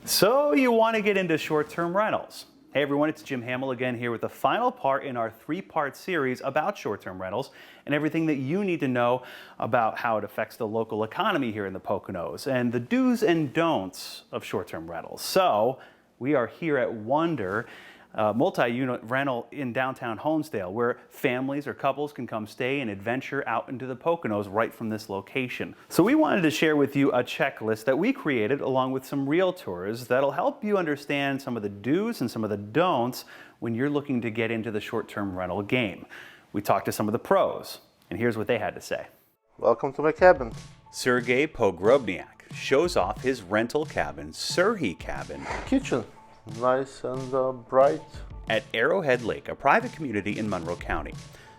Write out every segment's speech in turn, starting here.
So you want to get into short-term rentals. Hey everyone, it's Jim Hamill again here with the final part in our three-part series about short-term rentals and everything that you need to know about how it affects the local economy here in the Poconos and the do's and don'ts of short-term rentals. So we are here at Wonder, multi-unit rental in downtown Honesdale, where families or couples can come stay and adventure out into the Poconos right from this location. So we wanted to share with you a checklist that we created along with some realtors that'll help you understand some of the do's and some of the don'ts when you're looking to get into the short-term rental game. We talked to some of the pros, and here's what they had to say. Welcome to my cabin. Sergey Pogrobniak shows off his rental cabin, Surhi Cabin. Kitchen. Nice and bright. At Arrowhead Lake, a private community in Monroe County.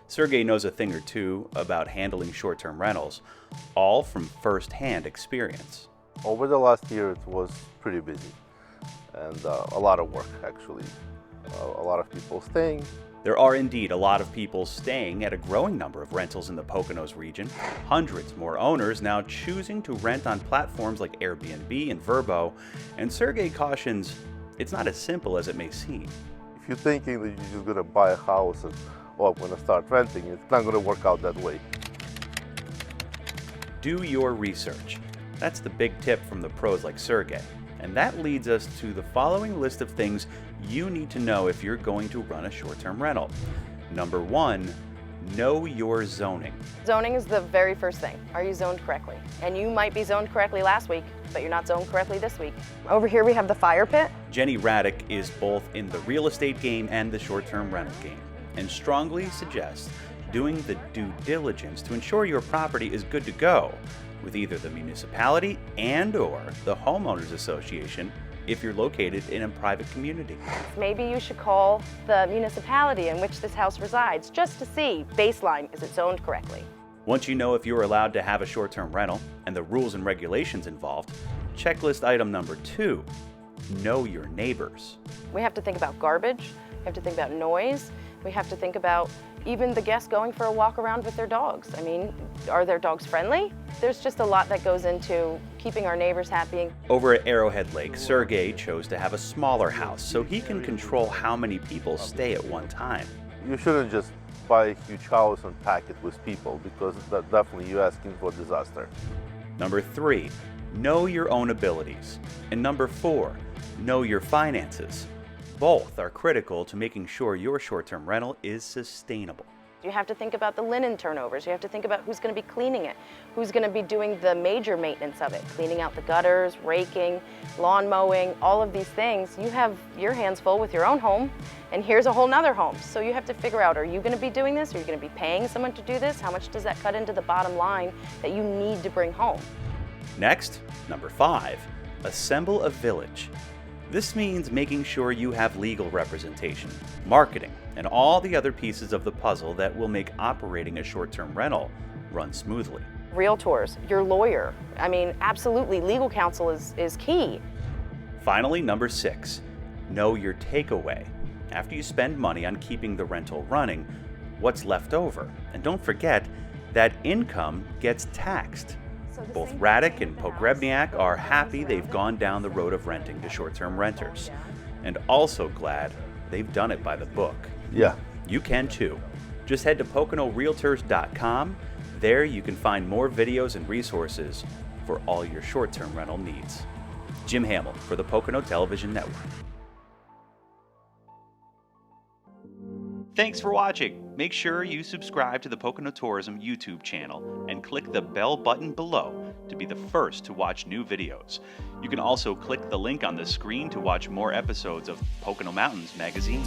Sergey knows a thing or two about handling short-term rentals, all from first-hand experience. Over the last year it was pretty busy and a lot of work actually. A lot of people staying. There are indeed a lot of people staying at a growing number of rentals in the Poconos region. Hundreds more owners now choosing to rent on platforms like Airbnb and Vrbo, and Sergey cautions it's not as simple as it may seem. If you're thinking that you're just going to buy a house and, oh, I'm going to start renting, it's not going to work out that way. Do your research. That's the big tip from the pros like Sergey. And that leads us to the following list of things you need to know if you're going to run a short-term rental. Number 1, know your zoning. Zoning is the very first thing. Are you zoned correctly? And you might be zoned correctly last week, but you're not zoned correctly this week. Over here we have the fire pit. Jenny Raddick is both in the real estate game and the short-term rental game, and strongly suggests doing the due diligence to ensure your property is good to go with either the municipality and/or the homeowners association if you're located in a private community. Maybe you should call the municipality in which this house resides just to see, baseline, is it zoned correctly? Once you know if you're allowed to have a short-term rental and the rules and regulations involved, checklist item number 2, know your neighbors. We have to think about garbage, we have to think about noise, we have to think about even the guests going for a walk around with their dogs. I mean, are their dogs friendly? There's just a lot that goes into keeping our neighbors happy. Over at Arrowhead Lake, Sergey chose to have a smaller house so he can control how many people stay at one time. You shouldn't just buy a huge house and pack it with people, because that definitely you're asking for disaster. Number 3, know your own abilities. And number 4, know your finances. Both are critical to making sure your short-term rental is sustainable. You have to think about the linen turnovers. You have to think about who's going to be cleaning it, who's going to be doing the major maintenance of it, cleaning out the gutters, raking, lawn mowing, all of these things. You have your hands full with your own home, and here's a whole nother home. So you have to figure out, are you going to be doing this? Are you going to be paying someone to do this? How much does that cut into the bottom line that you need to bring home? Next, number 5, assemble a village. This means making sure you have legal representation, marketing, and all the other pieces of the puzzle that will make operating a short-term rental run smoothly. Realtors, your lawyer. I mean, absolutely, legal counsel is key. Finally, number 6, know your takeaway. After you spend money on keeping the rental running, what's left over? And don't forget that income gets taxed. Both Raddick and Pogrebniak are happy they've gone down the road of renting to short-term renters, and also glad they've done it by the book. Yeah. You can too. Just head to PoconoRealtors.com. There you can find more videos and resources for all your short-term rental needs. Jim Hamill for the Pocono Television Network. Thanks for watching. Make sure you subscribe to the Pocono Tourism YouTube channel and click the bell button below to be the first to watch new videos. You can also click the link on the screen to watch more episodes of Pocono Mountains magazine.